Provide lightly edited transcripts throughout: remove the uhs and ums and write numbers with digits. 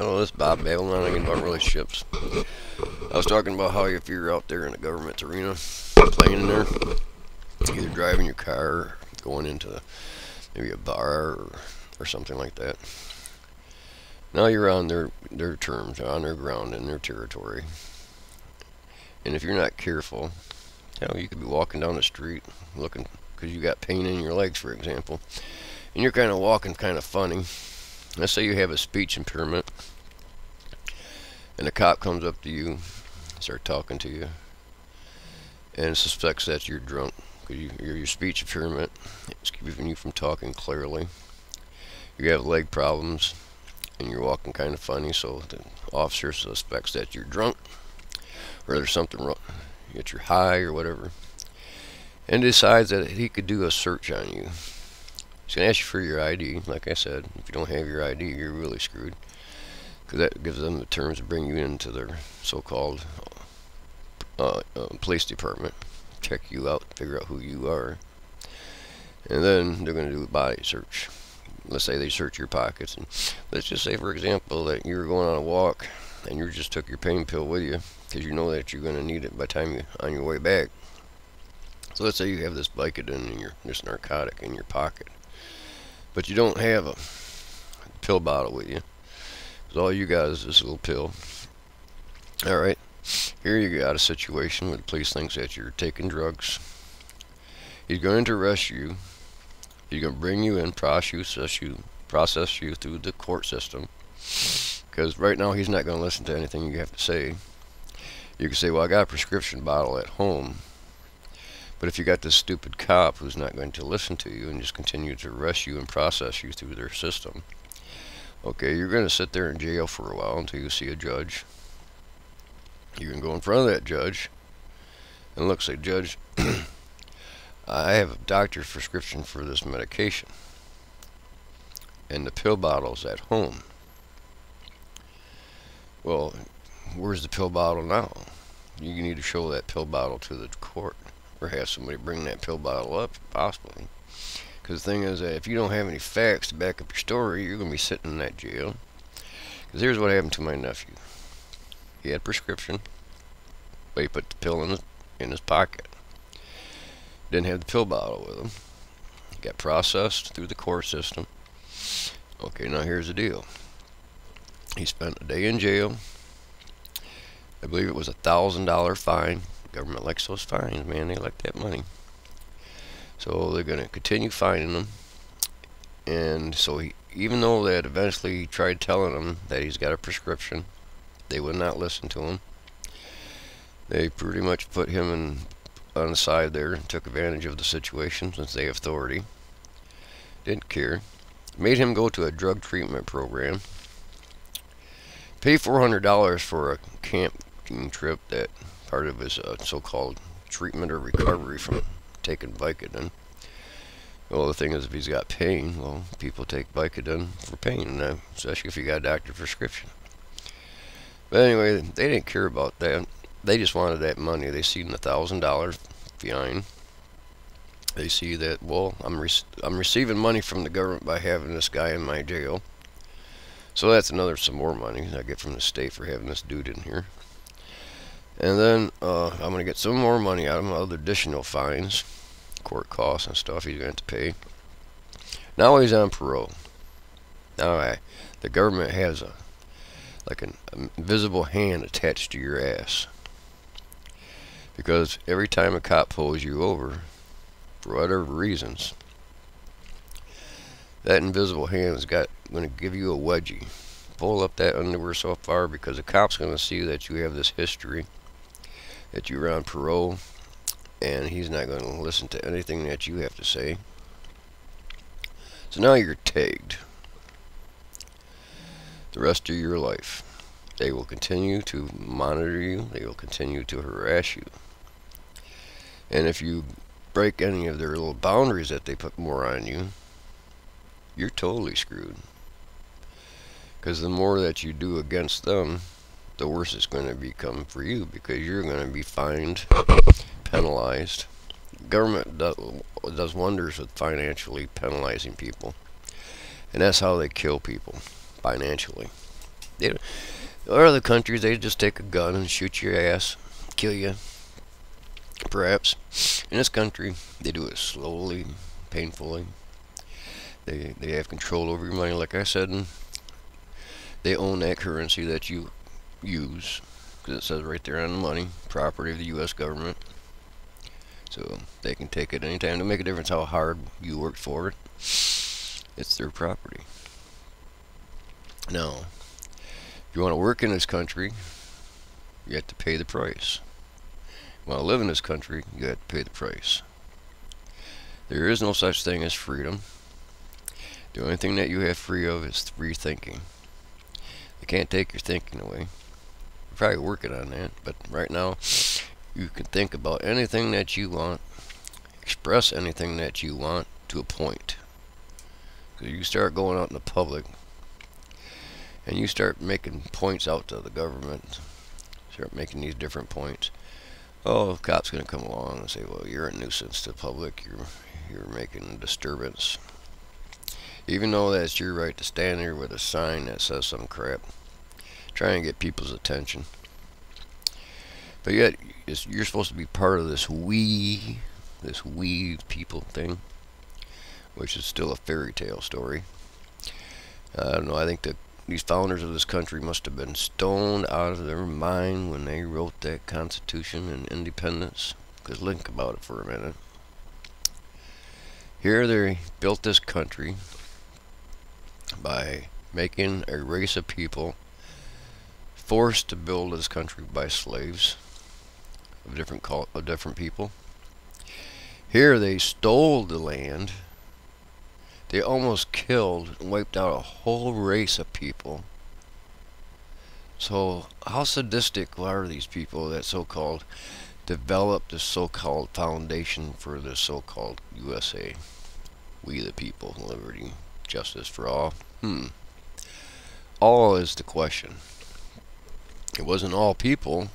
Hello, this is Bob Babblion again about relationships. I was talking about how if you're out there in the government arena, playing in there, either driving your car or going into maybe a bar or something like that. Now you're on their terms, on their ground, in their territory. And if you're not careful, you could be walking down the street looking, because you got pain in your legs, for example, and you're kind of walking kind of funny. Let's say you have a speech impairment, and a cop comes up to you, starts talking to you, and suspects that you're drunk because your speech impairment is keeping you from talking clearly. You have leg problems, and you're walking kind of funny, so the officer suspects that you're drunk, or there's something wrong, that you're high or whatever, and decides that he could do a search on you. He's going to ask you for your ID. Like I said, if you don't have your ID, you're really screwed, because that gives them the terms to bring you into their so-called police department, check you out, figure out who you are, and then they're going to do a body search. Let's say they search your pockets, and let's just say, for example, that you were going on a walk and you just took your pain pill with you because you know that you're going to need it by the time you're on your way back. So let's say you have this Vicodin in this narcotic in your pocket, but you don't have a pill bottle with you, because all you got is this little pill. Alright, here you got a situation where the police thinks that you're taking drugs. He's going to arrest you. He's going to bring you in, process you through the court system, because right now he's not going to listen to anything you have to say. You can say, well, I got a prescription bottle at home. But if you got this stupid cop who's not going to listen to you and just continue to arrest you and process you through their system, okay, you're going to sit there in jail for a while until you see a judge. You can go in front of that judge and look, say, Judge, I have a doctor's prescription for this medication, and the pill bottle's at home. Well, where's the pill bottle now? You need to show that pill bottle to the court, or have somebody bring that pill bottle up, possibly. Because the thing is that if you don't have any facts to back up your story, you're going to be sitting in that jail. Because here's what happened to my nephew. He had a prescription, but he put the pill in his pocket. Didn't have the pill bottle with him. He got processed through the court system. Okay, now here's the deal. He spent a day in jail. I believe it was $1,000 fine. Government likes those fines, man. They like that money. So they're going to continue fining him. And so even though that eventually he tried telling them that he's got a prescription, they would not listen to him. They pretty much put him on the side there and took advantage of the situation since they have authority. Didn't care. Made him go to a drug treatment program. Pay $400 for a camping trip, that part of his so-called treatment or recovery from taking Vicodin. Well, the thing is, if he's got pain, well, people take Vicodin for pain, especially if you got a doctor's prescription. But anyway, they didn't care about that. They just wanted that money. They seen the $1,000 fine. They see that, well, I'm receiving money from the government by having this guy in my jail. So that's some more money I get from the state for having this dude in here. And then I'm going to get some more money out of him, other additional fines, court costs and stuff he's going to have to pay. Now he's on parole. Now the government has like an invisible hand attached to your ass. Because every time a cop pulls you over, for whatever reasons, that invisible hand is going to give you a wedgie. Pull up that underwear so far, because the cop's going to see that you have this history, that you're on parole, and he's not going to listen to anything that you have to say. So now you're tagged the rest of your life. They will continue to monitor you. They will continue to harass you. And if you break any of their little boundaries that they put more on you, you're totally screwed. Because the more that you do against them, the worse it's going to become for you, because you're going to be fined, penalized. Government does wonders with financially penalizing people, and that's how they kill people, financially. They, or other countries, they just take a gun and shoot your ass, kill you, perhaps. In this country, they do it slowly, painfully. They have control over your money, like I said, and they own that currency that you use, because it says right there on the money, property of the U.S. government. So they can take it anytime. Don't make a difference how hard you worked for it. It's their property. Now, if you want to work in this country, you have to pay the price. If you want to live in this country, you have to pay the price. There is no such thing as freedom. The only thing that you have free of is free thinking. They can't take your thinking away. You're probably working on that, but right now you can think about anything that you want, express anything that you want to a point. Because you start going out in the public and you start making points out to the government, start making these different points. Oh, a cop's going to come along and say, well, you're a nuisance to the public, you're making a disturbance. Even though that's your right to stand there with a sign that says some crap, trying to get people's attention. But yet, you're supposed to be part of this we people thing, which is still a fairy tale story. I don't know, I think that these founders of this country must have been stoned out of their mind when they wrote that Constitution and independence. Because think about it for a minute. Here they built this country by making a race of people forced to build this country by slaves of different people. Here they stole the land. They almost killed and wiped out a whole race of people. So how sadistic are these people that so-called developed this so-called foundation for this so-called USA? We the people, liberty, justice for all. All is the question. It wasn't all people,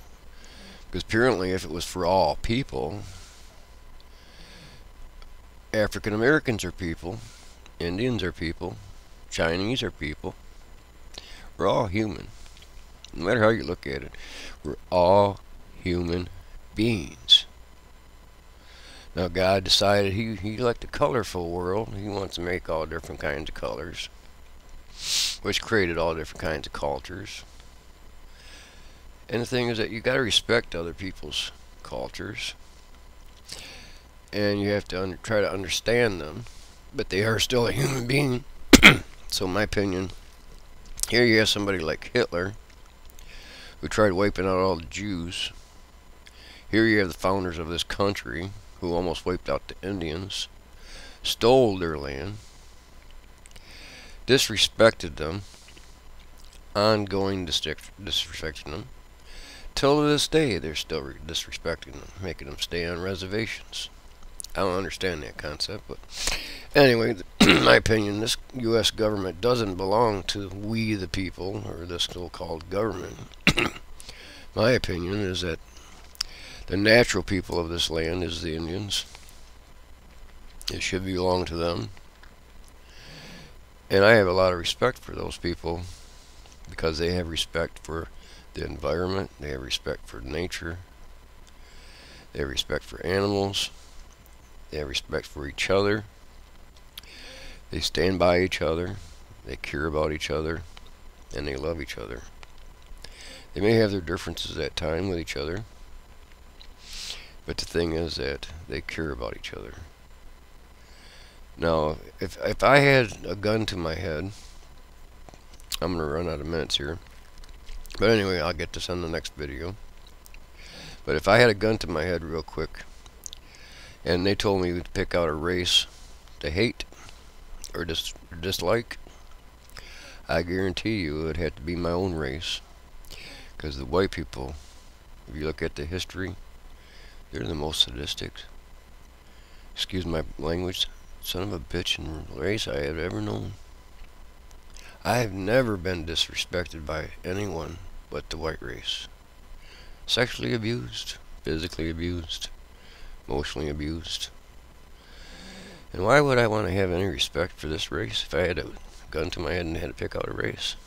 because apparently if it was for all people, African Americans are people, Indians are people, Chinese are people. We're all human. No matter how you look at it, we're all human beings. Now God decided he liked a colorful world. He wants to make all different kinds of colors, which created all different kinds of cultures. And the thing is that you got to respect other people's cultures, and you have to try to understand them, but they are still a human being. So in my opinion, here you have somebody like Hitler, who tried wiping out all the Jews. Here you have the founders of this country, who almost wiped out the Indians, stole their land, disrespected them, ongoing disrespecting them. Till to this day, they're still disrespecting them, making them stay on reservations. I don't understand that concept, but anyway, in my opinion, this U.S. government doesn't belong to we the people, or this so-called government. My opinion is that the natural people of this land is the Indians. It should belong to them. And I have a lot of respect for those people, because they have respect for the environment, they have respect for nature, they have respect for animals, they have respect for each other, they stand by each other, they care about each other, and they love each other. They may have their differences at times with each other, but the thing is that they care about each other. Now, if I had a gun to my head, I'm going to run out of minutes here. But anyway, I'll get this on the next video. But if I had a gun to my head real quick, and they told me to pick out a race to hate or dislike, I guarantee you it would have to be my own race. Because the white people, if you look at the history, they're the most sadistic, excuse my language, son of a bitch and race I have ever known. I have never been disrespected by anyone but the white race. Sexually abused, physically abused, emotionally abused. And why would I want to have any respect for this race if I had a gun to my head and had to pick out a race?